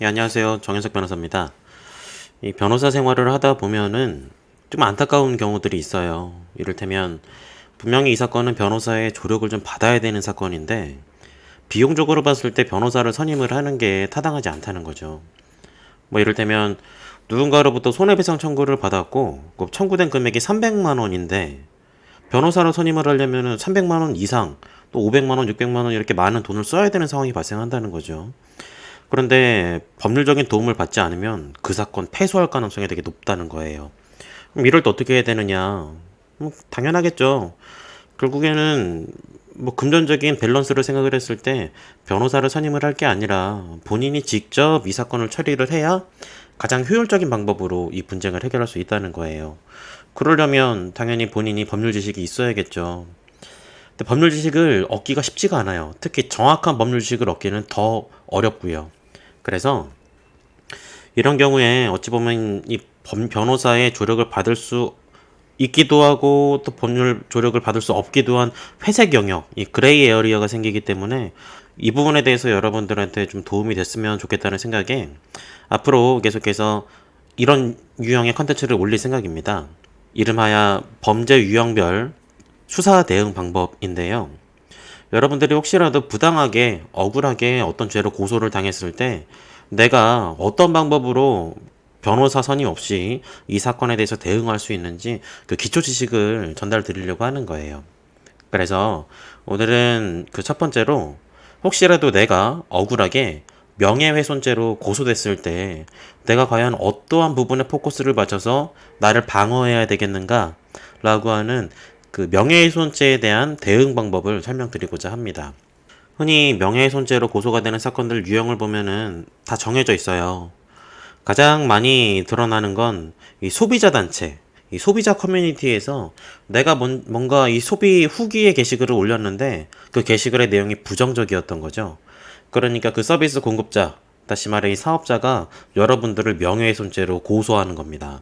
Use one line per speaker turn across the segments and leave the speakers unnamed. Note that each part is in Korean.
예, 안녕하세요. 정현석 변호사입니다. 이 변호사 생활을 하다 보면은 좀 안타까운 경우들이 있어요. 이를테면 분명히 이 사건은 변호사의 조력을 좀 받아야 되는 사건인데 비용적으로 봤을 때 변호사를 선임을 하는 게 타당하지 않다는 거죠. 뭐 이를테면 누군가로부터 손해배상 청구를 받았고 그 청구된 금액이 300만 원인데 변호사를 선임을 하려면은 300만 원 이상 또 500만 원, 600만 원 이렇게 많은 돈을 써야 되는 상황이 발생한다는 거죠. 그런데 법률적인 도움을 받지 않으면 그 사건 패소할 가능성이 되게 높다는 거예요. 그럼 이럴 때 어떻게 해야 되느냐? 당연하겠죠. 결국에는 뭐 금전적인 밸런스를 생각을 했을 때 변호사를 선임을 할 게 아니라 본인이 직접 이 사건을 처리를 해야 가장 효율적인 방법으로 이 분쟁을 해결할 수 있다는 거예요. 그러려면 당연히 본인이 법률 지식이 있어야겠죠. 근데 법률 지식을 얻기가 쉽지가 않아요. 특히 정확한 법률 지식을 얻기는 더 어렵고요. 그래서 이런 경우에 어찌 보면 이 변호사의 조력을 받을 수 있기도 하고 또 법률 조력을 받을 수 없기도 한 회색 영역, 이 그레이 에어리어가 생기기 때문에 이 부분에 대해서 여러분들한테 좀 도움이 됐으면 좋겠다는 생각에 앞으로 계속해서 이런 유형의 컨텐츠를 올릴 생각입니다. 이름하여 범죄 유형별 수사 대응 방법인데요. 여러분들이 혹시라도 부당하게 억울하게 어떤 죄로 고소를 당했을 때 내가 어떤 방법으로 변호사 선임 없이 이 사건에 대해서 대응할 수 있는지 그 기초 지식을 전달 드리려고 하는 거예요. 그래서 오늘은 그 첫 번째로 혹시라도 내가 억울하게 명예훼손죄로 고소됐을 때 내가 과연 어떠한 부분에 포커스를 맞춰서 나를 방어해야 되겠는가 라고 하는 그 명예훼손죄에 대한 대응 방법을 설명드리고자 합니다. 흔히 명예훼손죄로 고소가 되는 사건들 유형을 보면은 다 정해져 있어요. 가장 많이 드러나는 건 이 소비자 단체, 이 소비자 커뮤니티에서 내가 뭔가 이 소비 후기의 게시글을 올렸는데 그 게시글의 내용이 부정적이었던 거죠. 그러니까 그 서비스 공급자, 다시 말해 이 사업자가 여러분들을 명예훼손죄로 고소하는 겁니다.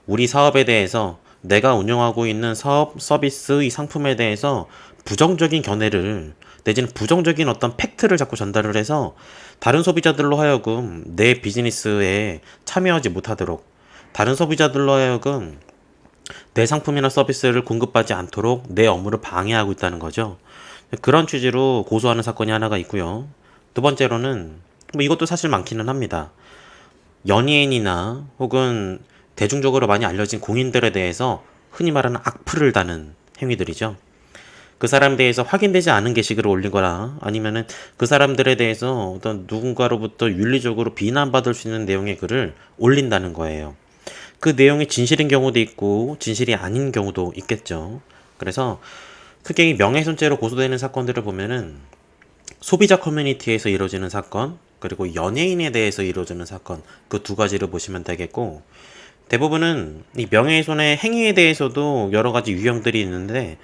우리 사업에 대해서 내가 운영하고 있는 사업, 서비스, 이 상품에 대해서 부정적인 견해를 내지는 부정적인 어떤 팩트를 자꾸 전달을 해서 다른 소비자들로 하여금 내 비즈니스에 참여하지 못하도록 다른 소비자들로 하여금 내 상품이나 서비스를 공급하지 않도록 내 업무를 방해하고 있다는 거죠. 그런 취지로 고소하는 사건이 하나가 있고요. 두 번째로는 뭐 이것도 사실 많기는 합니다. 연예인이나 혹은 대중적으로 많이 알려진 공인들에 대해서 흔히 말하는 악플을 다는 행위들이죠. 그 사람에 대해서 확인되지 않은 게시글을 올리거나 아니면은 그 사람들에 대해서 어떤 누군가로부터 윤리적으로 비난받을 수 있는 내용의 글을 올린다는 거예요. 그 내용이 진실인 경우도 있고 진실이 아닌 경우도 있겠죠. 그래서 크게 이 명예훼손죄로 고소되는 사건들을 보면은 소비자 커뮤니티에서 이루어지는 사건, 그리고 연예인에 대해서 이루어지는 사건, 그 두 가지를 보시면 되겠고, 대부분은 이 명예훼손의 행위에 대해서도 여러 가지 유형들이 있는데,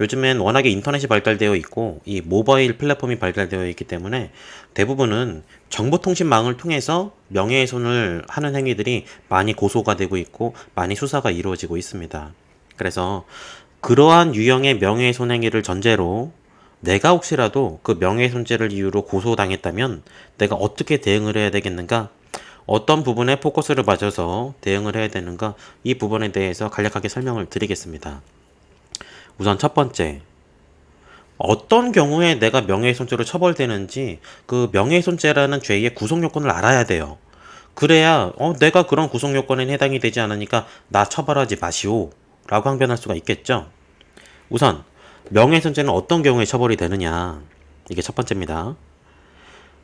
요즘엔 워낙에 인터넷이 발달되어 있고, 이 모바일 플랫폼이 발달되어 있기 때문에 대부분은 정보통신망을 통해서 명예훼손을 하는 행위들이 많이 고소가 되고 있고, 많이 수사가 이루어지고 있습니다. 그래서 그러한 유형의 명예훼손 행위를 전제로 내가 혹시라도 그 명예훼손죄를 이유로 고소당했다면 내가 어떻게 대응을 해야 되겠는가? 어떤 부분에 포커스를 맞춰서 대응을 해야 되는가? 이 부분에 대해서 간략하게 설명을 드리겠습니다. 우선 첫 번째, 어떤 경우에 내가 명예훼손죄로 처벌되는지 그 명예훼손죄라는 죄의 구성 요건을 알아야 돼요. 그래야 내가 그런 구성 요건에 해당이 되지 않으니까 나 처벌하지 마시오 라고 항변할 수가 있겠죠. 우선 명예훼손죄는 어떤 경우에 처벌이 되느냐, 이게 첫 번째입니다.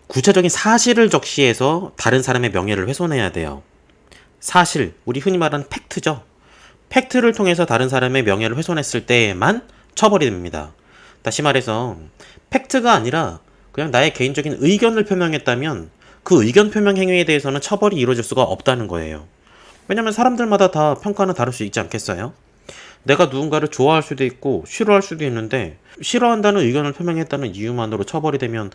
구체적인 사실을 적시해서 다른 사람의 명예를 훼손해야 돼요. 사실, 우리 흔히 말하는 팩트죠. 팩트를 통해서 다른 사람의 명예를 훼손했을 때에만 처벌이 됩니다. 다시 말해서 팩트가 아니라 그냥 나의 개인적인 의견을 표명했다면 그 의견 표명 행위에 대해서는 처벌이 이루어질 수가 없다는 거예요. 왜냐면 사람들마다 다 평가는 다를 수 있지 않겠어요? 내가 누군가를 좋아할 수도 있고 싫어할 수도 있는데 싫어한다는 의견을 표명했다는 이유만으로 처벌이 되면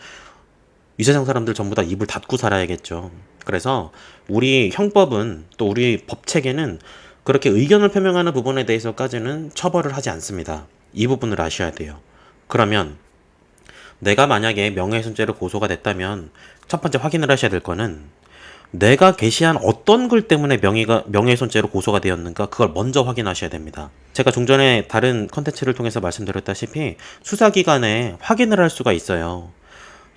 이 세상 사람들 전부 다 입을 닫고 살아야겠죠. 그래서 우리 형법은 또 우리 법체계는 그렇게 의견을 표명하는 부분에 대해서까지는 처벌을 하지 않습니다. 이 부분을 아셔야 돼요. 그러면 내가 만약에 명예훼손죄로 고소가 됐다면 첫 번째 확인을 하셔야 될 거는 내가 게시한 어떤 글 때문에 명예훼손죄로 고소가 되었는가 그걸 먼저 확인하셔야 됩니다. 제가 종전에 다른 컨텐츠를 통해서 말씀드렸다시피 수사기관에 확인을 할 수가 있어요.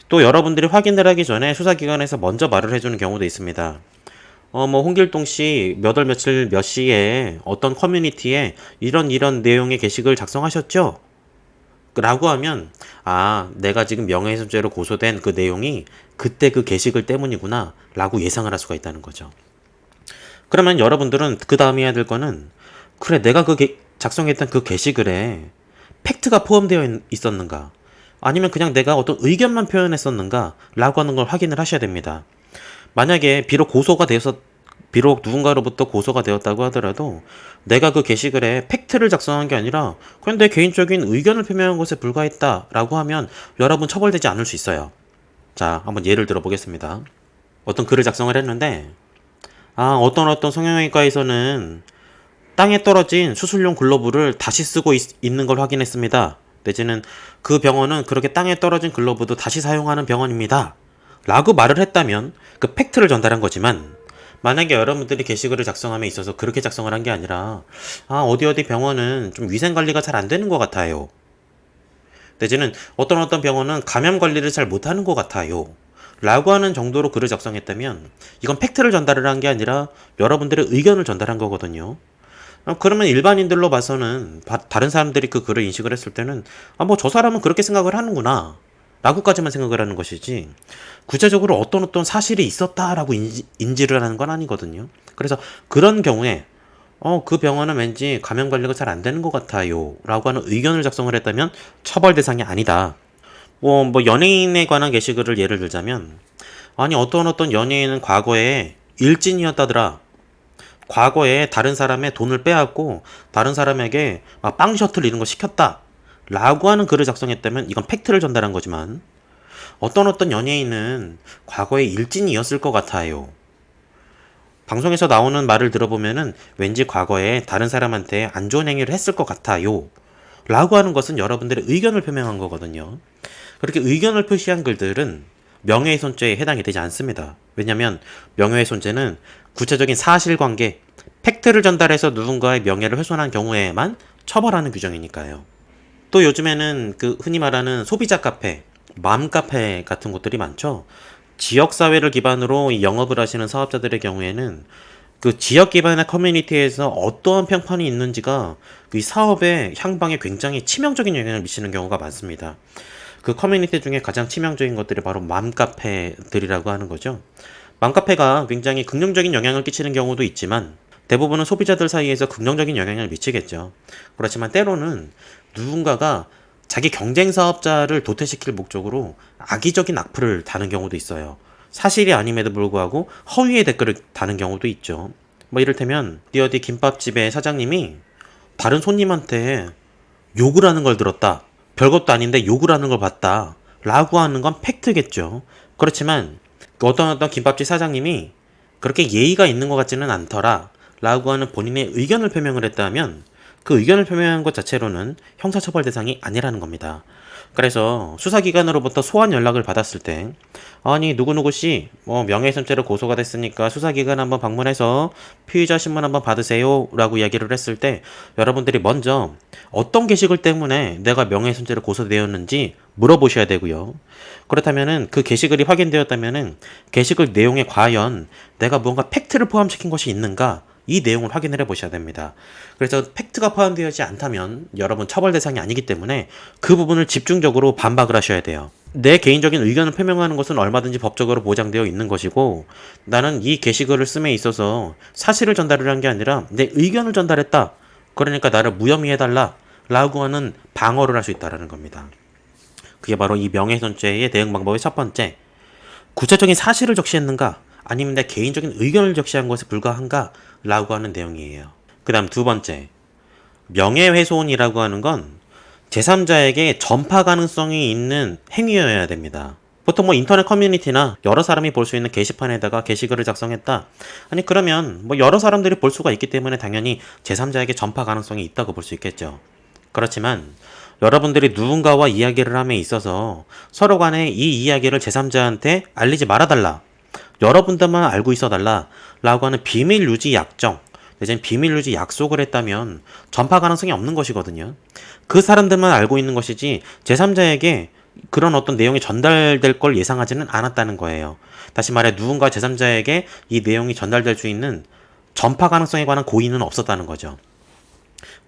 또 여러분들이 확인을 하기 전에 수사기관에서 먼저 말을 해주는 경우도 있습니다. 홍길동 씨 몇 월 며칠 몇 시에 어떤 커뮤니티에 이런 내용의 게시글 작성하셨죠? 라고 하면 내가 지금 명예훼손죄로 고소된 그 내용이 그때 그 게시글 때문이구나 라고 예상을 할 수가 있다는 거죠. 그러면 여러분들은 그 다음에 해야 될 거는 그래 내가 작성했던 그 게시글에 팩트가 포함되어 있었는가 아니면 그냥 내가 어떤 의견만 표현했었는가 라고 하는 걸 확인을 하셔야 됩니다. 만약에 비록 누군가로부터 고소가 되었다고 하더라도 내가 그 게시글에 팩트를 작성한 게 아니라 그냥 내 개인적인 의견을 표명한 것에 불과했다라고 하면 여러분 처벌되지 않을 수 있어요. 자, 한번 예를 들어 보겠습니다. 어떤 글을 작성을 했는데 어떤 성형외과에서는 땅에 떨어진 수술용 글러브를 다시 쓰고 있는 걸 확인했습니다. 내지는 그 병원은 그렇게 땅에 떨어진 글러브도 다시 사용하는 병원입니다. 라고 말을 했다면 그 팩트를 전달한 거지만 만약에 여러분들이 게시글을 작성함에 있어서 그렇게 작성을 한 게 아니라 어디 병원은 좀 위생관리가 잘 안 되는 것 같아요. 내지는 어떤 병원은 감염 관리를 잘 못하는 것 같아요. 라고 하는 정도로 글을 작성했다면 이건 팩트를 전달을 한 게 아니라 여러분들의 의견을 전달한 거거든요. 그러면 일반인들로 봐서는 다른 사람들이 그 글을 인식을 했을 때는 저 사람은 그렇게 생각을 하는구나 라고까지만 생각을 하는 것이지 구체적으로 어떤 사실이 있었다라고 인지를 하는 건 아니거든요. 그래서 그런 경우에 그 병원은 왠지 감염 관리가 잘 안 되는 것 같아요 라고 하는 의견을 작성을 했다면 처벌 대상이 아니다. 연예인에 관한 게시글을 예를 들자면 어떤 연예인은 과거에 일진이었다더라. 과거에 다른 사람의 돈을 빼앗고 다른 사람에게 빵 셔틀 이런 거 시켰다 라고 하는 글을 작성했다면 이건 팩트를 전달한 거지만 어떤 연예인은 과거에 일진이었을 것 같아요. 방송에서 나오는 말을 들어보면은 왠지 과거에 다른 사람한테 안 좋은 행위를 했을 것 같아요 라고 하는 것은 여러분들의 의견을 표명한 거거든요. 그렇게 의견을 표시한 글들은 명예훼손죄에 해당이 되지 않습니다. 왜냐하면 명예훼손죄는 구체적인 사실관계, 팩트를 전달해서 누군가의 명예를 훼손한 경우에만 처벌하는 규정이니까요. 또 요즘에는 그 흔히 말하는 소비자 카페, 맘카페 같은 곳들이 많죠. 지역사회를 기반으로 영업을 하시는 사업자들의 경우에는 그 지역 기반의 커뮤니티에서 어떠한 평판이 있는지가 이 사업의 향방에 굉장히 치명적인 영향을 미치는 경우가 많습니다. 그 커뮤니티 중에 가장 치명적인 것들이 바로 맘카페들이라고 하는 거죠. 맘카페가 굉장히 긍정적인 영향을 끼치는 경우도 있지만 대부분은 소비자들 사이에서 긍정적인 영향을 미치겠죠. 그렇지만 때로는 누군가가 자기 경쟁 사업자를 도태시킬 목적으로 악의적인 악플을 다는 경우도 있어요. 사실이 아님에도 불구하고 허위의 댓글을 다는 경우도 있죠. 이를테면 어디 김밥집의 사장님이 다른 손님한테 욕을 하는 걸 들었다. 별것도 아닌데 욕을 하는 걸 봤다. 라고 하는 건 팩트겠죠. 그렇지만 어떤 김밥집 사장님이 그렇게 예의가 있는 것 같지는 않더라. 라고 하는 본인의 의견을 표명을 했다면 그 의견을 표명한 것 자체로는 형사처벌 대상이 아니라는 겁니다. 그래서 수사기관으로부터 소환 연락을 받았을 때 누구누구씨 명예훼손죄로 고소가 됐으니까 수사기관 한번 방문해서 피의자 신문 한번 받으세요 라고 이야기를 했을 때 여러분들이 먼저 어떤 게시글 때문에 내가 명예훼손죄로 고소되었는지 물어보셔야 되고요. 그렇다면은 그 게시글이 확인되었다면은 게시글 내용에 과연 내가 무언가 팩트를 포함시킨 것이 있는가 이 내용을 확인을 해보셔야 됩니다. 그래서 팩트가 포함되어있지 않다면 여러분 처벌 대상이 아니기 때문에 그 부분을 집중적으로 반박을 하셔야 돼요. 내 개인적인 의견을 표명하는 것은 얼마든지 법적으로 보장되어 있는 것이고 나는 이 게시글을 씀에 있어서 사실을 전달을 한 게 아니라 내 의견을 전달했다. 그러니까 나를 무혐의 해달라 라고 하는 방어를 할 수 있다는 겁니다. 그게 바로 이 명예훼손죄의 대응 방법의 첫 번째, 구체적인 사실을 적시했는가 아니면 내 개인적인 의견을 적시한 것에 불과한가 라고 하는 내용이에요. 그 다음 두 번째, 명예훼손이라고 하는 건 제3자에게 전파 가능성이 있는 행위여야 됩니다. 보통 인터넷 커뮤니티나 여러 사람이 볼 수 있는 게시판에다가 게시글을 작성했다. 그러면 여러 사람들이 볼 수가 있기 때문에 당연히 제3자에게 전파 가능성이 있다고 볼 수 있겠죠. 그렇지만 여러분들이 누군가와 이야기를 함에 있어서 서로 간에 이 이야기를 제3자한테 알리지 말아달라. 여러분들만 알고 있어 달라 라고 하는 비밀 유지 약정 내지는 비밀 유지 약속을 했다면 전파 가능성이 없는 것이거든요. 그 사람들만 알고 있는 것이지 제3자에게 그런 어떤 내용이 전달될 걸 예상하지는 않았다는 거예요. 다시 말해 누군가 제3자에게 이 내용이 전달될 수 있는 전파 가능성에 관한 고의는 없었다는 거죠.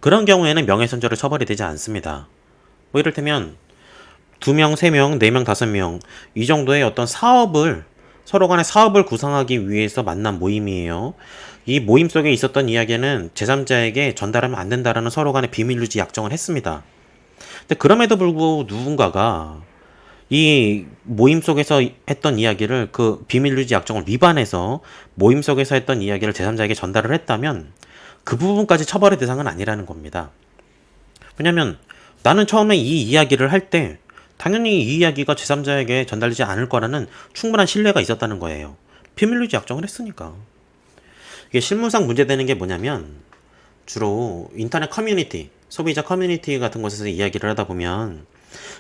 그런 경우에는 명예훼손죄로 처벌이 되지 않습니다. 뭐 이를테면 2명, 3명, 4명, 5명 이 정도의 어떤 사업을 서로 간의 사업을 구상하기 위해서 만난 모임이에요. 이 모임 속에 있었던 이야기는 제3자에게 전달하면 안 된다라는 서로 간의 비밀 유지 약정을 했습니다. 근데 그럼에도 불구하고 누군가가 이 모임 속에서 했던 이야기를 그 비밀 유지 약정을 위반해서 모임 속에서 했던 이야기를 제3자에게 전달을 했다면 그 부분까지 처벌의 대상은 아니라는 겁니다. 왜냐면 나는 처음에 이 이야기를 할 때 당연히 이 이야기가 제3자에게 전달되지 않을 거라는 충분한 신뢰가 있었다는 거예요. 비밀 유지 약정을 했으니까. 이게 실무상 문제되는 게 뭐냐면 주로 인터넷 커뮤니티, 소비자 커뮤니티 같은 곳에서 이야기를 하다 보면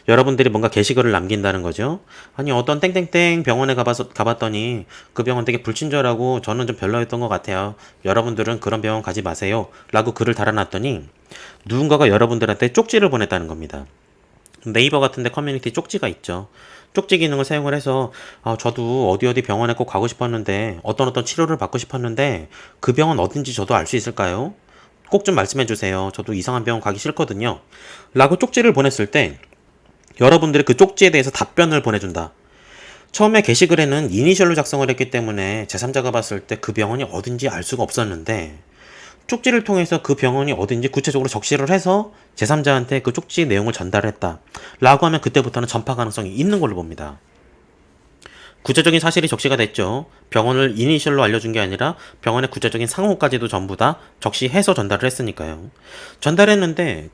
여러분들이 뭔가 게시글을 남긴다는 거죠. 아니 어떤 땡땡땡 병원에 가봤더니 그 병원 되게 불친절하고 저는 좀 별로였던 것 같아요. 여러분들은 그런 병원 가지 마세요. 라고 글을 달아놨더니 누군가가 여러분들한테 쪽지를 보냈다는 겁니다. 네이버 같은데 커뮤니티 쪽지가 있죠. 쪽지 기능을 사용을 해서 저도 어디 병원에 꼭 가고 싶었는데 어떤 치료를 받고 싶었는데 그 병원 어딘지 저도 알 수 있을까요? 꼭 좀 말씀해 주세요. 저도 이상한 병원 가기 싫거든요. 라고 쪽지를 보냈을 때 여러분들이 그 쪽지에 대해서 답변을 보내준다. 처음에 게시글에는 이니셜로 작성을 했기 때문에 제3자가 봤을 때 그 병원이 어딘지 알 수가 없었는데 쪽지를 통해서 그 병원이 어딘지 구체적으로 적시를 해서 제3자한테 그 쪽지 내용을 전달했다 라고 하면 그때부터는 전파 가능성이 있는 걸로 봅니다. 구체적인 사실이 적시가 됐죠. 병원을 이니셜로 알려준 게 아니라 병원의 구체적인 상호까지도 전부 다 적시해서 전달을 했으니까요. 전달했는데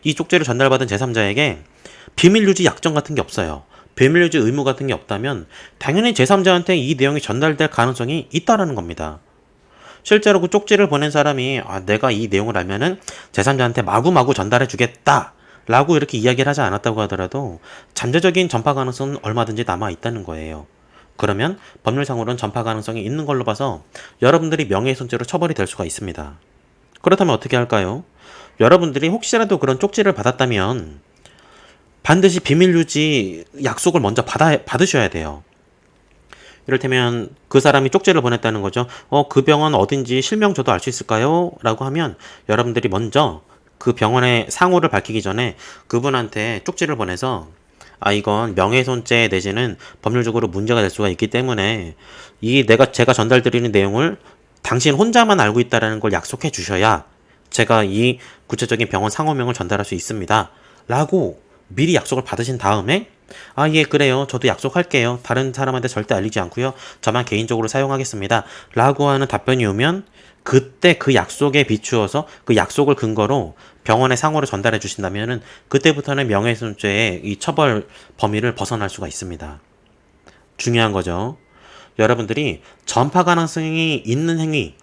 이 쪽지를 전달받은 제3자에게 비밀 유지 약정 같은 게 없어요. 비밀 유지 의무 같은 게 없다면 당연히 제3자한테 이 내용이 전달될 가능성이 있다라는 겁니다. 실제로 그 쪽지를 보낸 사람이 내가 이 내용을 알면은 제3자한테 마구마구 전달해 주겠다 라고 이렇게 이야기를 하지 않았다고 하더라도 잠재적인 전파 가능성은 얼마든지 남아 있다는 거예요. 그러면 법률상으로는 전파 가능성이 있는 걸로 봐서 여러분들이 명예훼손죄로 처벌이 될 수가 있습니다. 그렇다면 어떻게 할까요? 여러분들이 혹시라도 그런 쪽지를 받았다면 반드시 비밀 유지 약속을 먼저 받으셔야 돼요. 이를테면 그 사람이 쪽지를 보냈다는 거죠. 그 병원 어딘지 실명 저도 알 수 있을까요? 라고 하면 여러분들이 먼저 그 병원의 상호를 밝히기 전에 그분한테 쪽지를 보내서 이건 명예훼손죄 내지는 법률적으로 문제가 될 수가 있기 때문에 제가 전달드리는 내용을 당신 혼자만 알고 있다는 걸 약속해 주셔야 제가 이 구체적인 병원 상호명을 전달할 수 있습니다. 라고 미리 약속을 받으신 다음에 예 그래요 저도 약속할게요 다른 사람한테 절대 알리지 않고요 저만 개인적으로 사용하겠습니다 라고 하는 답변이 오면 그때 그 약속에 비추어서 그 약속을 근거로 병원의 상호를 전달해 주신다면은 그때부터는 명예훼손죄의 이 처벌 범위를 벗어날 수가 있습니다. 중요한 거죠. 여러분들이 전파 가능성이 있는 행위,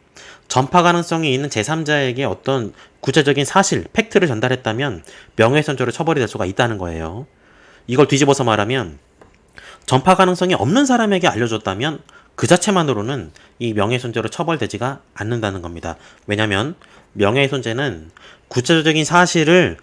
전파 가능성이 있는 제3자에게 어떤 구체적인 사실, 팩트를 전달했다면 명예훼손죄로 처벌이 될 수가 있다는 거예요. 이걸 뒤집어서 말하면 전파 가능성이 없는 사람에게 알려줬다면 그 자체만으로는 이 명예훼손죄로 처벌되지가 않는다는 겁니다. 왜냐하면 명예훼손죄는 구체적인 사실을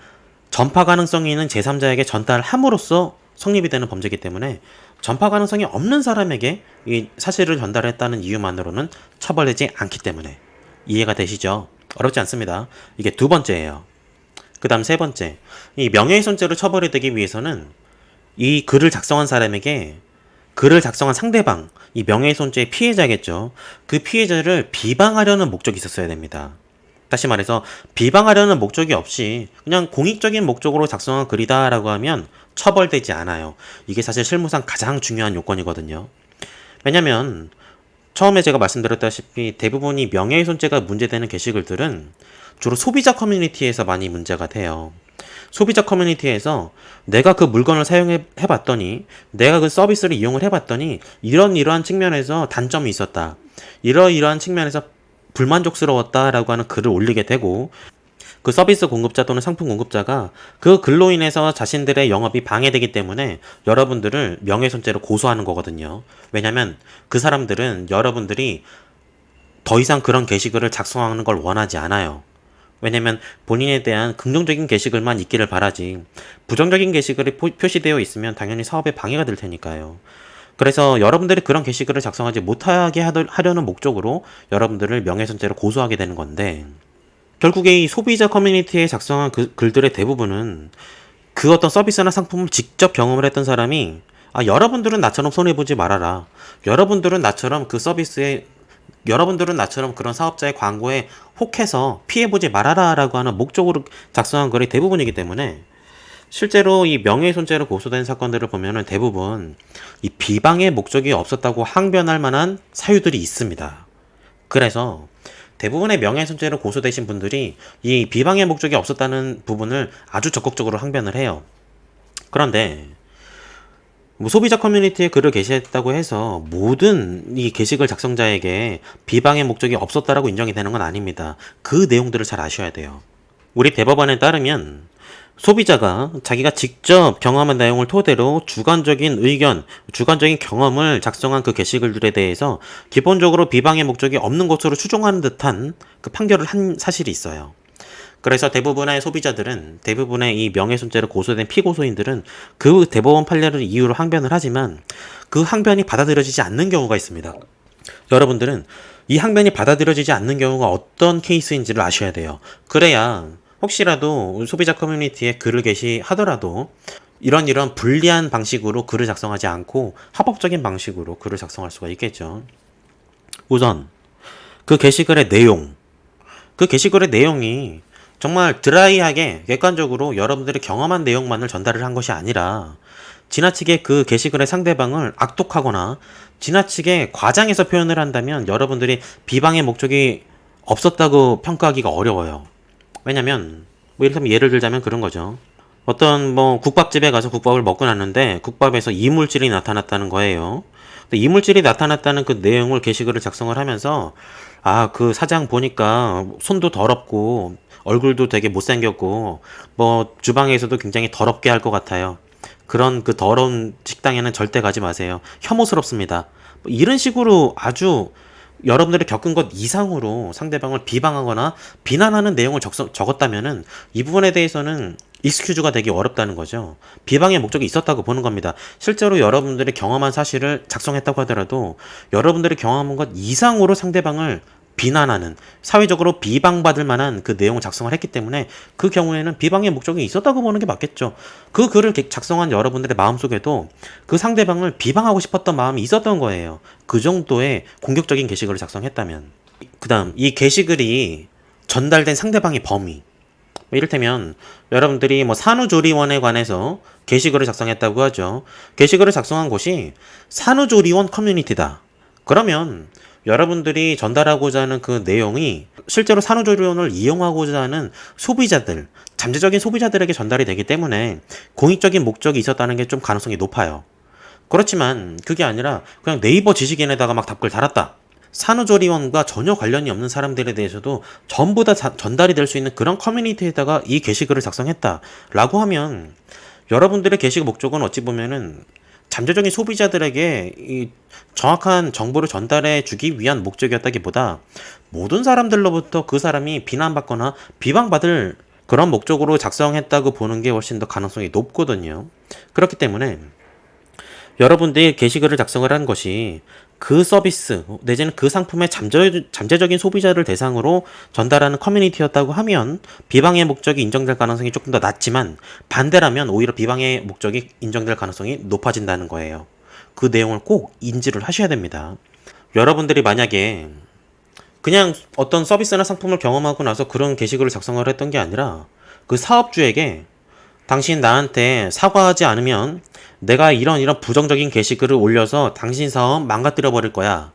전파 가능성이 있는 제3자에게 전달함으로써 성립이 되는 범죄이기 때문에 전파 가능성이 없는 사람에게 이 사실을 전달했다는 이유만으로는 처벌되지 않기 때문에 이해가 되시죠? 어렵지 않습니다. 이게 두 번째예요. 그 다음 세 번째, 이 명예훼손죄로 처벌이 되기 위해서는 이 글을 작성한 사람에게 글을 작성한 상대방, 이 명예훼손죄의 피해자겠죠. 그 피해자를 비방하려는 목적이 있었어야 됩니다. 다시 말해서 비방하려는 목적이 없이 그냥 공익적인 목적으로 작성한 글이다라고 하면 처벌되지 않아요. 이게 사실 실무상 가장 중요한 요건이거든요. 왜냐면 처음에 제가 말씀드렸다시피 대부분이 명예훼손죄가 문제되는 게시글들은 주로 소비자 커뮤니티에서 많이 문제가 돼요. 소비자 커뮤니티에서 내가 그 물건을 사용해봤더니 내가 그 서비스를 이용을 해봤더니 이러한 측면에서 단점이 있었다. 이러한 측면에서 불만족스러웠다라고 하는 글을 올리게 되고 그 서비스 공급자 또는 상품 공급자가 그 글로 인해서 자신들의 영업이 방해되기 때문에 여러분들을 명예훼손죄로 고소하는 거거든요. 왜냐면 그 사람들은 여러분들이 더 이상 그런 게시글을 작성하는 걸 원하지 않아요. 왜냐면 본인에 대한 긍정적인 게시글만 있기를 바라지 부정적인 게시글이 표시되어 있으면 당연히 사업에 방해가 될 테니까요. 그래서 여러분들이 그런 게시글을 작성하지 못하게 하려는 목적으로 여러분들을 명예훼손죄로 고소하게 되는 건데, 결국에 이 소비자 커뮤니티에 작성한 그 글들의 대부분은 그 어떤 서비스나 상품을 직접 경험을 했던 사람이 여러분들은 나처럼 손해보지 말아라. 여러분들은 나처럼 그런 사업자의 광고에 혹해서 피해보지 말아라 라고 하는 목적으로 작성한 글이 대부분이기 때문에 실제로 이 명예훼손죄로 고소된 사건들을 보면은 대부분 이 비방의 목적이 없었다고 항변할 만한 사유들이 있습니다. 그래서 대부분의 명예훼손죄로 고소되신 분들이 이 비방의 목적이 없었다는 부분을 아주 적극적으로 항변을 해요. 그런데 소비자 커뮤니티에 글을 게시했다고 해서 모든 이 게시글 작성자에게 비방의 목적이 없었다라고 인정이 되는 건 아닙니다. 그 내용들을 잘 아셔야 돼요. 우리 대법원에 따르면 소비자가 자기가 직접 경험한 내용을 토대로 주관적인 의견, 주관적인 경험을 작성한 그 게시글들에 대해서 기본적으로 비방의 목적이 없는 것으로 추정하는 듯한 그 판결을 한 사실이 있어요. 그래서 대부분의 이 명예훼손죄로 고소된 피고소인들은 그 대법원 판례를 이유로 항변을 하지만 그 항변이 받아들여지지 않는 경우가 있습니다. 여러분들은 이 항변이 받아들여지지 않는 경우가 어떤 케이스인지를 아셔야 돼요. 그래야 혹시라도 소비자 커뮤니티에 글을 게시하더라도 이런 불리한 방식으로 글을 작성하지 않고 합법적인 방식으로 글을 작성할 수가 있겠죠. 우선 그 게시글의 내용이 정말 드라이하게 객관적으로 여러분들이 경험한 내용만을 전달을 한 것이 아니라 지나치게 그 게시글의 상대방을 악독하거나 지나치게 과장해서 표현을 한다면 여러분들이 비방의 목적이 없었다고 평가하기가 어려워요. 왜냐면 이를테면 예를 들자면 그런 거죠. 어떤 국밥집에 가서 국밥을 먹고 났는데 국밥에서 이물질이 나타났다는 거예요. 근데 이물질이 나타났다는 그 내용을 게시글을 작성을 하면서 그 사장 보니까 손도 더럽고 얼굴도 되게 못생겼고 주방에서도 굉장히 더럽게 할 것 같아요. 그런 그 더러운 식당에는 절대 가지 마세요. 혐오스럽습니다. 이런 식으로 아주 여러분들이 겪은 것 이상으로 상대방을 비방하거나 비난하는 내용을 적었다면은 이 부분에 대해서는 익스큐즈가 되기 어렵다는 거죠. 비방의 목적이 있었다고 보는 겁니다. 실제로 여러분들이 경험한 사실을 작성했다고 하더라도 여러분들이 경험한 것 이상으로 상대방을 비난하는, 사회적으로 비방받을 만한 그 내용을 작성을 했기 때문에 그 경우에는 비방의 목적이 있었다고 보는 게 맞겠죠. 그 글을 작성한 여러분들의 마음속에도 그 상대방을 비방하고 싶었던 마음이 있었던 거예요. 그 정도의 공격적인 게시글을 작성했다면. 그 다음 이 게시글이 전달된 상대방의 범위, 이를테면 여러분들이 산후조리원에 관해서 게시글을 작성했다고 하죠. 게시글을 작성한 곳이 산후조리원 커뮤니티다. 그러면 여러분들이 전달하고자 하는 그 내용이 실제로 산후조리원을 이용하고자 하는 소비자들, 잠재적인 소비자들에게 전달이 되기 때문에 공익적인 목적이 있었다는 게 좀 가능성이 높아요. 그렇지만 그게 아니라 그냥 네이버 지식인에다가 막 답글 달았다. 산후조리원과 전혀 관련이 없는 사람들에 대해서도 전부 다 전달이 될 수 있는 그런 커뮤니티에다가 이 게시글을 작성했다 라고 하면 여러분들의 게시글 목적은 어찌 보면은 잠재적인 소비자들에게 이 정확한 정보를 전달해 주기 위한 목적이었다기보다 모든 사람들로부터 그 사람이 비난받거나 비방받을 그런 목적으로 작성했다고 보는 게 훨씬 더 가능성이 높거든요. 그렇기 때문에 여러분들이 게시글을 작성을 한 것이 그 서비스 내지는 그 상품의 잠재적인 소비자를 대상으로 전달하는 커뮤니티였다고 하면 비방의 목적이 인정될 가능성이 조금 더 낮지만, 반대라면 오히려 비방의 목적이 인정될 가능성이 높아진다는 거예요. 그 내용을 꼭 인지를 하셔야 됩니다. 여러분들이 만약에 그냥 어떤 서비스나 상품을 경험하고 나서 그런 게시글을 작성을 했던 게 아니라 그 사업주에게 당신 나한테 사과하지 않으면 내가 이런 부정적인 게시글을 올려서 당신 사업 망가뜨려 버릴 거야.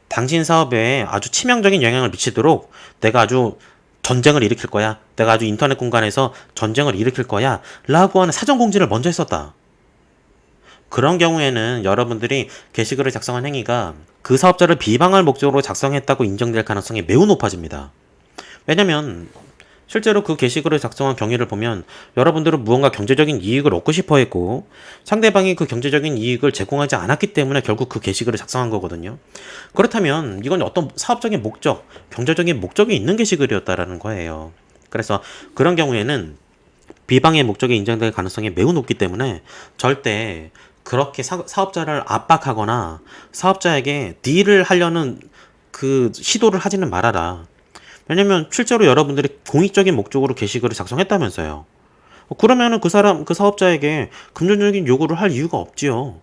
당신 사업에 아주 치명적인 영향을 미치도록 내가 아주 전쟁을 일으킬 거야. 내가 아주 인터넷 공간에서 전쟁을 일으킬 거야. 라고 하는 사전 공지를 먼저 했었다. 그런 경우에는 여러분들이 게시글을 작성한 행위가 그 사업자를 비방할 목적으로 작성했다고 인정될 가능성이 매우 높아집니다. 왜냐면 실제로 그 게시글을 작성한 경위를 보면 여러분들은 무언가 경제적인 이익을 얻고 싶어 했고 상대방이 그 경제적인 이익을 제공하지 않았기 때문에 결국 그 게시글을 작성한 거거든요. 그렇다면 이건 어떤 사업적인 목적, 경제적인 목적이 있는 게시글이었다라는 거예요. 그래서 그런 경우에는 비방의 목적이 인정될 가능성이 매우 높기 때문에 절대 그렇게 사업자를 압박하거나 사업자에게 딜을 하려는 그 시도를 하지는 말아라. 왜냐면 실제로 여러분들이 공익적인 목적으로 게시글을 작성했다면서요. 그러면은 그 사업자에게 금전적인 요구를 할 이유가 없지요.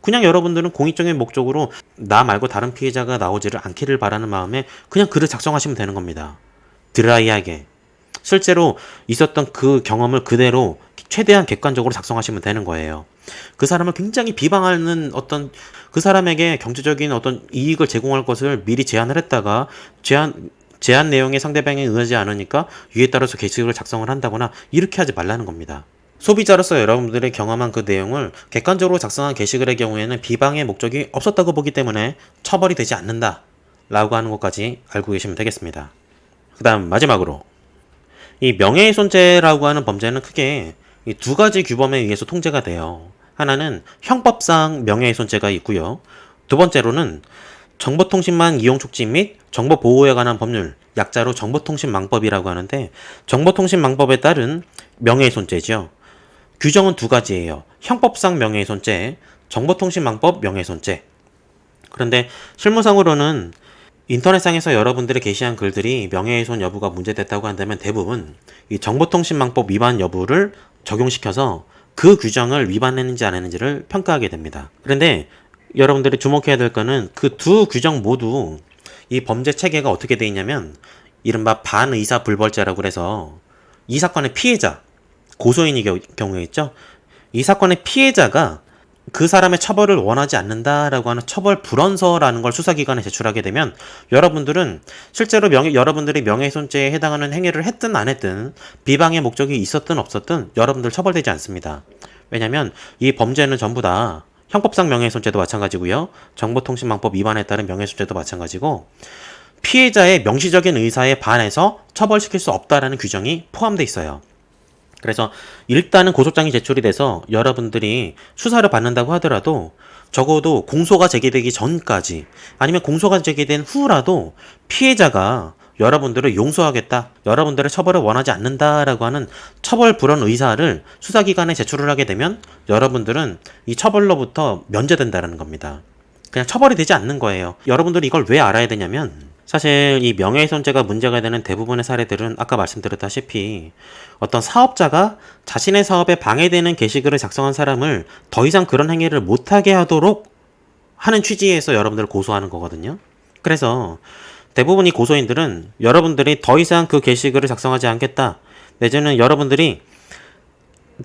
그냥 여러분들은 공익적인 목적으로 나 말고 다른 피해자가 나오지를 않기를 바라는 마음에 그냥 글을 작성하시면 되는 겁니다. 드라이하게. 실제로 있었던 그 경험을 그대로 최대한 객관적으로 작성하시면 되는 거예요. 그 사람을 굉장히 비방하는 그 사람에게 경제적인 어떤 이익을 제공할 것을 미리 제안을 했다가 제안 내용에 상대방이 응하지 않으니까 이에 따라서 게시글을 작성을 한다거나 이렇게 하지 말라는 겁니다. 소비자로서 여러분들의 경험한 그 내용을 객관적으로 작성한 게시글의 경우에는 비방의 목적이 없었다고 보기 때문에 처벌이 되지 않는다 라고 하는 것까지 알고 계시면 되겠습니다. 그 다음 마지막으로 이 명예훼손죄라고 하는 범죄는 크게 이 두 가지 규범에 의해서 통제가 돼요. 하나는 형법상 명예훼손죄가 있고요. 두 번째로는 정보통신망 이용 촉진 및 정보 보호에 관한 법률, 약자로 정보통신망법이라고 하는데 정보통신망법에 따른 명예훼손죄죠. 규정은 두 가지예요. 형법상 명예훼손죄, 정보통신망법 명예훼손죄. 그런데 실무상으로는 인터넷상에서 여러분들이 게시한 글들이 명예훼손 여부가 문제됐다고 한다면 대부분 이 정보통신망법 위반 여부를 적용시켜서 그 규정을 위반했는지 안 했는지를 평가하게 됩니다. 그런데 여러분들이 주목해야 될 거는 그 두 규정 모두 이 범죄 체계가 어떻게 되어 있냐면 이른바 반의사 불벌죄라고 해서 이 사건의 피해자, 고소인의 경우에 있죠. 이 사건의 피해자가 그 사람의 처벌을 원하지 않는다라고 하는 처벌 불원서라는 걸 수사기관에 제출하게 되면 여러분들은 실제로 여러분들이 명예훼손죄에 해당하는 행위를 했든 안 했든 비방의 목적이 있었든 없었든 여러분들 처벌되지 않습니다. 왜냐하면 이 범죄는 전부 다 형법상 명예훼손죄도 마찬가지고요. 정보통신망법 위반에 따른 명예훼손죄도 마찬가지고 피해자의 명시적인 의사에 반해서 처벌시킬 수 없다라는 규정이 포함되어 있어요. 그래서 일단은 고소장이 제출이 돼서 여러분들이 수사를 받는다고 하더라도 적어도 공소가 제기되기 전까지 아니면 공소가 제기된 후라도 피해자가 여러분들을 용서하겠다, 여러분들의 처벌을 원하지 않는다라고 하는 처벌 불원 의사를 수사기관에 제출을 하게 되면 여러분들은 이 처벌로부터 면제된다는 겁니다. 그냥 처벌이 되지 않는 거예요. 여러분들이 이걸 왜 알아야 되냐면 사실 이 명예훼손죄가 문제가 되는 대부분의 사례들은 아까 말씀드렸다시피 어떤 사업자가 자신의 사업에 방해되는 게시글을 작성한 사람을 더 이상 그런 행위를 못하게 하도록 하는 취지에서 여러분들을 고소하는 거거든요. 그래서 대부분 이 고소인들은 여러분들이 더 이상 그 게시글을 작성하지 않겠다, 내지는 여러분들이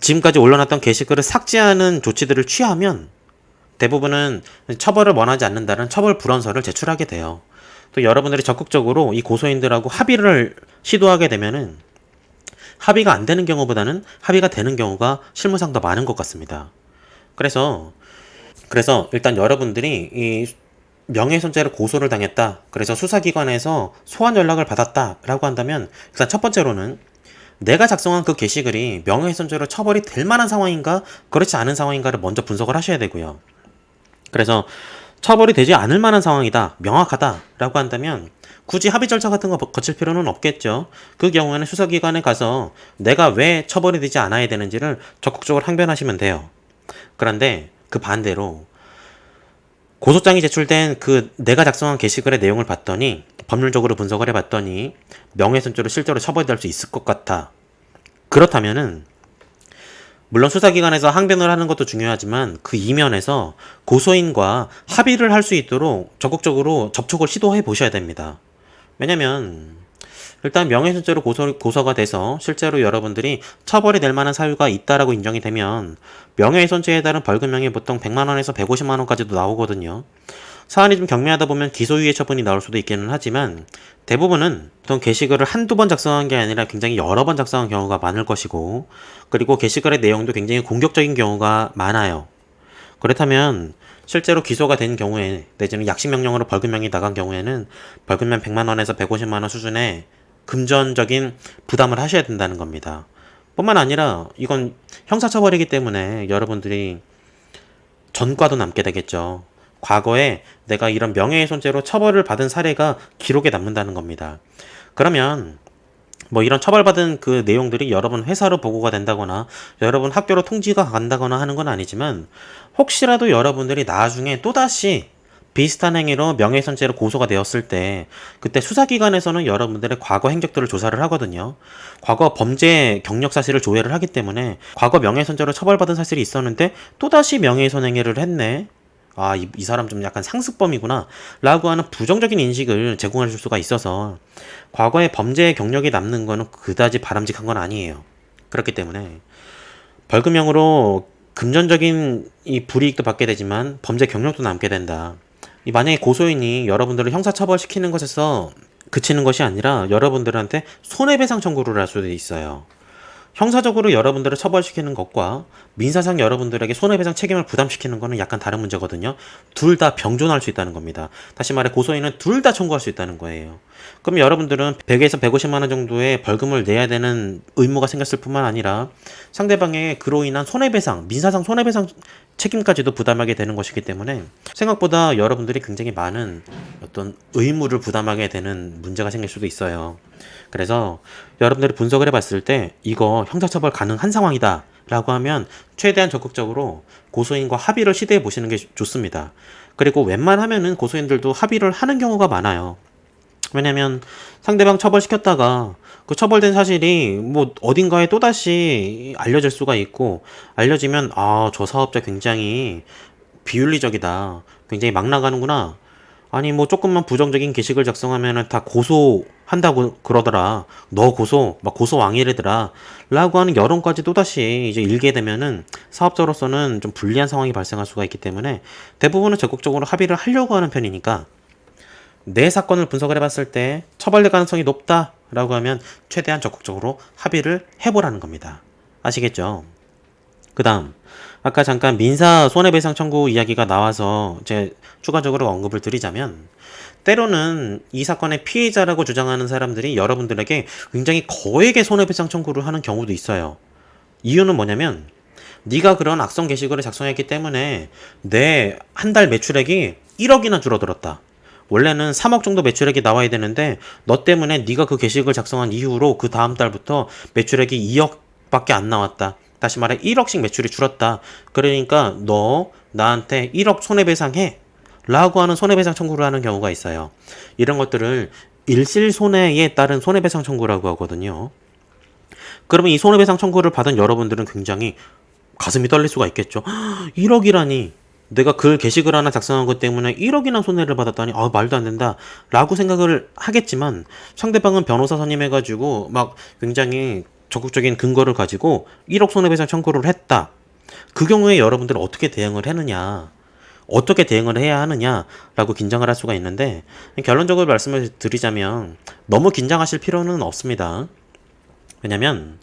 지금까지 올려놨던 게시글을 삭제하는 조치들을 취하면 대부분은 처벌을 원하지 않는다는 처벌 불원서를 제출하게 돼요. 또 여러분들이 적극적으로 이 고소인들하고 합의를 시도하게 되면은 합의가 안 되는 경우보다는 합의가 되는 경우가 실무상 더 많은 것 같습니다. 그래서 일단 여러분들이 이 명예훼손죄로 고소를 당했다, 그래서 수사기관에서 소환 연락을 받았다 라고 한다면 일단 첫 번째로는 내가 작성한 그 게시글이 명예훼손죄로 처벌이 될 만한 상황인가 그렇지 않은 상황인가를 먼저 분석을 하셔야 되고요. 그래서 처벌이 되지 않을 만한 상황이다, 명확하다 라고 한다면 굳이 합의 절차 같은 거 거칠 필요는 없겠죠. 그 경우에는 수사기관에 가서 내가 왜 처벌이 되지 않아야 되는지를 적극적으로 항변하시면 돼요. 그런데 그 반대로 고소장이 제출된 그 내가 작성한 게시글의 내용을 봤더니 법률적으로 분석을 해봤더니 명예훼손죄로 실제로 처벌될 수 있을 것 같아. 그렇다면은 물론 수사기관에서 항변을 하는 것도 중요하지만 그 이면에서 고소인과 합의를 할 수 있도록 적극적으로 접촉을 시도해 보셔야 됩니다. 왜냐면 일단 명예훼손죄로 고소가 돼서 실제로 여러분들이 처벌이 될 만한 사유가 있다라고 인정이 되면 명예훼손죄에 따른 벌금형이 보통 100만 원에서 150만 원까지도 나오거든요. 사안이 좀 경미하다 보면 기소유예 처분이 나올 수도 있기는 하지만 대부분은 보통 게시글을 한두 번 작성한 게 아니라 굉장히 여러 번 작성한 경우가 많을 것이고, 그리고 게시글의 내용도 굉장히 공격적인 경우가 많아요. 그렇다면 실제로 기소가 된 경우에 내지는 약식명령으로 벌금형이 나간 경우에는 벌금형 100만 원에서 150만 원 수준의 금전적인 부담을 하셔야 된다는 겁니다. 뿐만 아니라 이건 형사처벌이기 때문에 여러분들이 전과도 남게 되겠죠. 과거에 내가 이런 명예훼손죄로 처벌을 받은 사례가 기록에 남는다는 겁니다. 그러면 뭐 이런 처벌받은 그 내용들이 여러분 회사로 보고가 된다거나 여러분 학교로 통지가 간다거나 하는 건 아니지만 혹시라도 여러분들이 나중에 또다시 비슷한 행위로 명예훼손죄로 고소가 되었을 때 그때 수사기관에서는 여러분들의 과거 행적들을 조사를 하거든요. 과거 범죄 경력 사실을 조회를 하기 때문에 과거 명예훼손죄로 처벌받은 사실이 있었는데 또다시 명예훼손 행위를 했네. 아, 이 사람 좀 약간 상습범이구나 라고 하는 부정적인 인식을 제공해 줄 수가 있어서 과거의 범죄 경력이 남는 거는 그다지 바람직한 건 아니에요. 그렇기 때문에 벌금형으로 금전적인 이 불이익도 받게 되지만 범죄 경력도 남게 된다. 이 만약에 고소인이 여러분들을 형사처벌시키는 것에서 그치는 것이 아니라 여러분들한테 손해배상 청구를 할 수도 있어요. 형사적으로 여러분들을 처벌시키는 것과 민사상 여러분들에게 손해배상 책임을 부담시키는 것은 약간 다른 문제거든요. 둘 다 병존할 수 있다는 겁니다. 다시 말해 고소인은 둘 다 청구할 수 있다는 거예요. 그럼 여러분들은 100에서 150만 원 정도의 벌금을 내야 되는 의무가 생겼을 뿐만 아니라 상대방의 그로 인한 손해배상, 민사상 손해배상 책임까지도 부담하게 되는 것이기 때문에 생각보다 여러분들이 굉장히 많은 어떤 의무를 부담하게 되는 문제가 생길 수도 있어요. 그래서 여러분들이 분석을 해봤을 때 이거 형사처벌 가능한 상황이다 라고 하면 최대한 적극적으로 고소인과 합의를 시도해 보시는 게 좋습니다. 그리고 웬만하면은 고소인들도 합의를 하는 경우가 많아요. 왜냐면 상대방 처벌시켰다가 그 처벌된 사실이 뭐 어딘가에 또다시 알려질 수가 있고 알려지면 아, 저 사업자 굉장히 비윤리적이다. 굉장히 막 나가는구나. 아니 뭐 조금만 부정적인 게시글 작성하면은 다 고소한다고 그러더라. 너 고소, 막 고소 왕이래더라. 라고 하는 여론까지 또다시 이제 일게 되면은 사업자로서는 좀 불리한 상황이 발생할 수가 있기 때문에 대부분은 적극적으로 합의를 하려고 하는 편이니까 내 사건을 분석을 해봤을 때 처벌될 가능성이 높다라고 하면 최대한 적극적으로 합의를 해보라는 겁니다. 아시겠죠? 그 다음 아까 잠깐 민사 손해배상 청구 이야기가 나와서 이제 추가적으로 언급을 드리자면 때로는 이 사건의 피해자라고 주장하는 사람들이 여러분들에게 굉장히 거액의 손해배상 청구를 하는 경우도 있어요. 이유는 뭐냐면 네가 그런 악성 게시글을 작성했기 때문에 내 한 달 매출액이 1억이나 줄어들었다. 원래는 3억 정도 매출액이 나와야 되는데 너 때문에 네가 그 게시글 작성한 이후로 그 다음 달부터 매출액이 2억밖에 안 나왔다. 다시 말해 1억씩 매출이 줄었다. 그러니까 너 나한테 1억 손해배상해 라고 하는 손해배상 청구를 하는 경우가 있어요. 이런 것들을 일실손해에 따른 손해배상 청구라고 하거든요. 그러면 이 손해배상 청구를 받은 여러분들은 굉장히 가슴이 떨릴 수가 있겠죠. 1억이라니 내가 글 게시글 하나 작성한 것 때문에 1억이나 손해를 받았다니 아, 말도 안 된다 라고 생각을 하겠지만 상대방은 변호사 선임해가지고 막 굉장히 적극적인 근거를 가지고 1억 손해배상 청구를 했다. 그 경우에 여러분들은 어떻게 대응을 하느냐, 어떻게 대응을 해야 하느냐라고 긴장을 할 수가 있는데 결론적으로 말씀을 드리자면 너무 긴장하실 필요는 없습니다. 왜냐면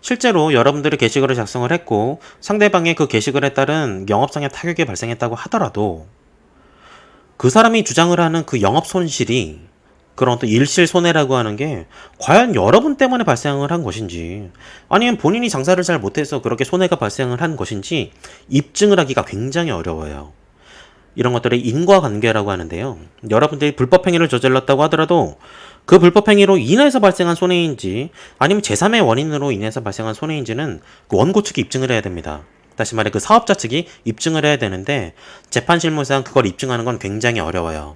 실제로 여러분들이 게시글을 작성을 했고 상대방의 그 게시글에 따른 영업상의 타격이 발생했다고 하더라도 그 사람이 주장을 하는 그 영업 손실이 그런 또 일실 손해라고 하는 게 과연 여러분 때문에 발생을 한 것인지 아니면 본인이 장사를 잘 못해서 그렇게 손해가 발생을 한 것인지 입증을 하기가 굉장히 어려워요. 이런 것들을 인과관계라고 하는데요. 여러분들이 불법행위를 저질렀다고 하더라도 그 불법행위로 인해서 발생한 손해인지 아니면 제3의 원인으로 인해서 발생한 손해인지는 그 원고 측이 입증을 해야 됩니다. 다시 말해 그 사업자 측이 입증을 해야 되는데 재판 실무상 그걸 입증하는 건 굉장히 어려워요.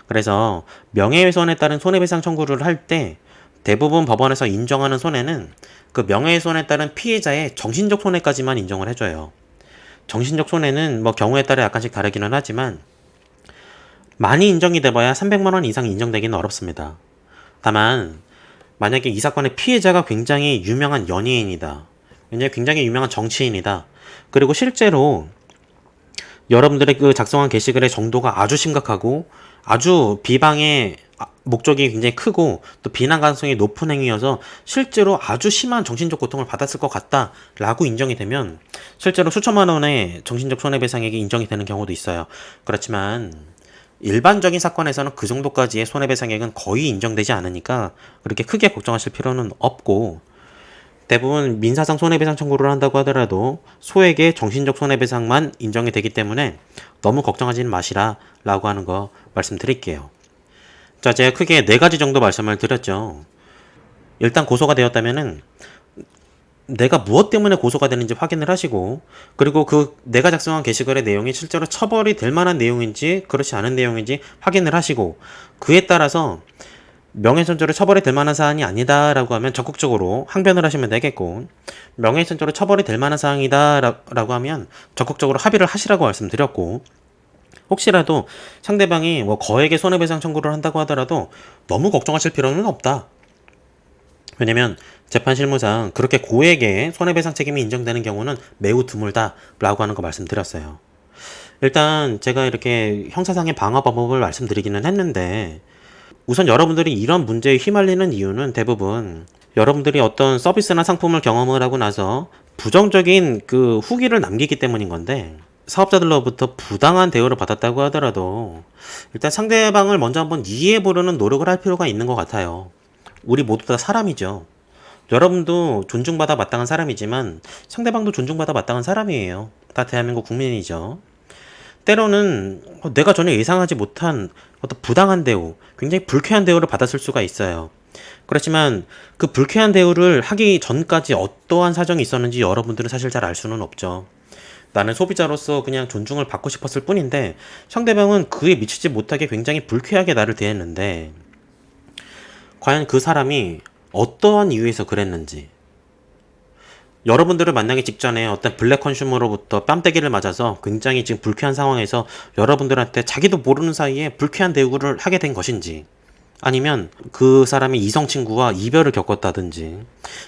그래서 명예훼손에 따른 손해배상 청구를 할 때 대부분 법원에서 인정하는 손해는 그 명예훼손에 따른 피해자의 정신적 손해까지만 인정을 해줘요. 정신적 손해는 뭐 경우에 따라 약간씩 다르기는 하지만 많이 인정이 돼봐야 300만 원 이상 인정되기는 어렵습니다. 다만 만약에 이 사건의 피해자가 굉장히 유명한 연예인이다. 굉장히 유명한 정치인이다. 그리고 실제로 여러분들의 그 작성한 게시글의 정도가 아주 심각하고 아주 비방의 목적이 굉장히 크고 또 비난 가능성이 높은 행위여서 실제로 아주 심한 정신적 고통을 받았을 것 같다라고 인정이 되면 실제로 수천만 원의 정신적 손해배상액이 인정이 되는 경우도 있어요. 그렇지만 일반적인 사건에서는 그 정도까지의 손해배상액은 거의 인정되지 않으니까 그렇게 크게 걱정하실 필요는 없고, 대부분 민사상 손해배상 청구를 한다고 하더라도 소액의 정신적 손해배상만 인정이 되기 때문에 너무 걱정하지는 마시라 라고 하는 거 말씀드릴게요. 자, 제가 크게 4가지 정도 말씀을 드렸죠. 일단 고소가 되었다면은 내가 무엇 때문에 고소가 되는지 확인을 하시고, 그리고 그 내가 작성한 게시글의 내용이 실제로 처벌이 될 만한 내용인지 그렇지 않은 내용인지 확인을 하시고, 그에 따라서 명예훼손죄로 처벌이 될 만한 사안이 아니다 라고 하면 적극적으로 항변을 하시면 되겠고, 명예훼손죄로 처벌이 될 만한 사항이다 라고 하면 적극적으로 합의를 하시라고 말씀드렸고, 혹시라도 상대방이 뭐 거액의 손해배상 청구를 한다고 하더라도 너무 걱정하실 필요는 없다. 왜냐면 재판 실무상 그렇게 고액의 손해배상 책임이 인정되는 경우는 매우 드물다 라고 하는 거 말씀드렸어요. 일단 제가 이렇게 형사상의 방어 방법을 말씀드리기는 했는데, 우선 여러분들이 이런 문제에 휘말리는 이유는 대부분 여러분들이 어떤 서비스나 상품을 경험을 하고 나서 부정적인 그 후기를 남기기 때문인 건데, 사업자들로부터 부당한 대우를 받았다고 하더라도 일단 상대방을 먼저 한번 이해해 보려는 노력을 할 필요가 있는 것 같아요. 우리 모두 다 사람이죠. 여러분도 존중받아 마땅한 사람이지만 상대방도 존중받아 마땅한 사람이에요. 다 대한민국 국민이죠. 때로는 내가 전혀 예상하지 못한 어떤 부당한 대우, 굉장히 불쾌한 대우를 받았을 수가 있어요. 그렇지만 그 불쾌한 대우를 하기 전까지 어떠한 사정이 있었는지 여러분들은 사실 잘 알 수는 없죠. 나는 소비자로서 그냥 존중을 받고 싶었을 뿐인데 상대방은 그에 미치지 못하게 굉장히 불쾌하게 나를 대했는데, 과연 그 사람이 어떠한 이유에서 그랬는지, 여러분들을 만나기 직전에 어떤 블랙 컨슈머로부터 뺨때기를 맞아서 굉장히 지금 불쾌한 상황에서 여러분들한테 자기도 모르는 사이에 불쾌한 대우를 하게 된 것인지, 아니면 그 사람이 이성 친구와 이별을 겪었다든지,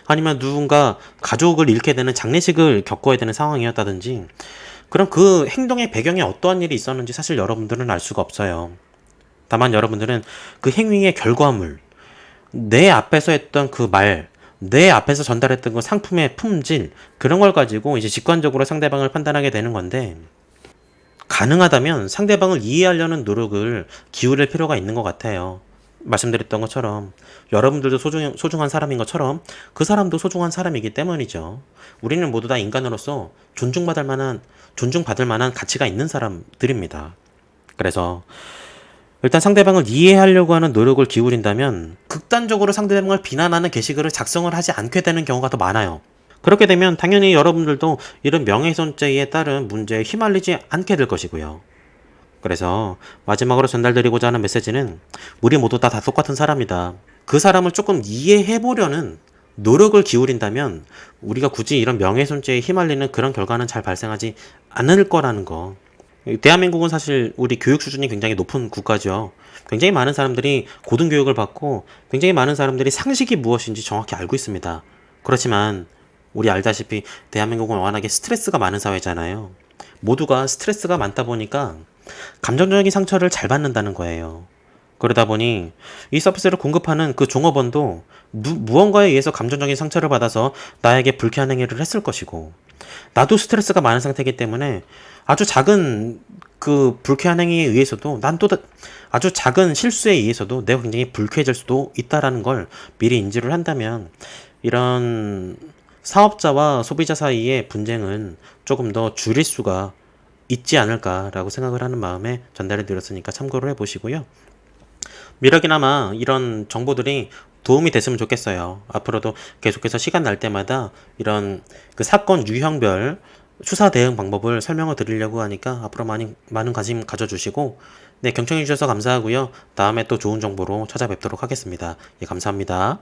아니면 누군가 가족을 잃게 되는 장례식을 겪어야 되는 상황이었다든지, 그럼 그 행동의 배경에 어떠한 일이 있었는지 사실 여러분들은 알 수가 없어요. 다만 여러분들은 그 행위의 결과물, 내 앞에서 했던 그 말, 내 앞에서 전달했던 그 상품의 품질, 그런 걸 가지고 이제 직관적으로 상대방을 판단하게 되는 건데, 가능하다면 상대방을 이해하려는 노력을 기울일 필요가 있는 것 같아요. 말씀드렸던 것처럼 여러분들도 소중한 사람인 것처럼 그 사람도 소중한 사람이기 때문이죠. 우리는 모두 다 인간으로서 존중받을 만한 가치가 있는 사람들입니다. 그래서 일단 상대방을 이해하려고 하는 노력을 기울인다면 극단적으로 상대방을 비난하는 게시글을 작성을 하지 않게 되는 경우가 더 많아요. 그렇게 되면 당연히 여러분들도 이런 명예훼손죄에 따른 문제에 휘말리지 않게 될 것이고요. 그래서 마지막으로 전달드리고자 하는 메시지는, 우리 모두 다 똑같은 사람이다. 그 사람을 조금 이해해보려는 노력을 기울인다면 우리가 굳이 이런 명예훼손죄에 휘말리는 그런 결과는 잘 발생하지 않을 거라는 거. 대한민국은 사실 우리 교육 수준이 굉장히 높은 국가죠. 굉장히 많은 사람들이 고등교육을 받고 굉장히 많은 사람들이 상식이 무엇인지 정확히 알고 있습니다. 그렇지만 우리 알다시피 대한민국은 워낙에 스트레스가 많은 사회잖아요. 모두가 스트레스가 많다 보니까 감정적인 상처를 잘 받는다는 거예요. 그러다 보니 이 서비스를 공급하는 그 종업원도 무언가에 의해서 감정적인 상처를 받아서 나에게 불쾌한 행위를 했을 것이고, 나도 스트레스가 많은 상태이기 때문에 아주 작은 그 불쾌한 행위에 의해서도, 난 또 아주 작은 실수에 의해서도 내가 굉장히 불쾌해질 수도 있다라는 걸 미리 인지를 한다면 이런 사업자와 소비자 사이의 분쟁은 조금 더 줄일 수가 있지 않을까라고 생각을 하는 마음에 전달해 드렸으니까 참고를 해보시고요. 미력이나마 이런 정보들이 도움이 됐으면 좋겠어요. 앞으로도 계속해서 시간 날 때마다 이런 그 사건 유형별 수사 대응 방법을 설명을 드리려고 하니까 앞으로 많은 관심 가져주시고, 네, 경청해 주셔서 감사하고요. 다음에 또 좋은 정보로 찾아뵙도록 하겠습니다. 예, 감사합니다.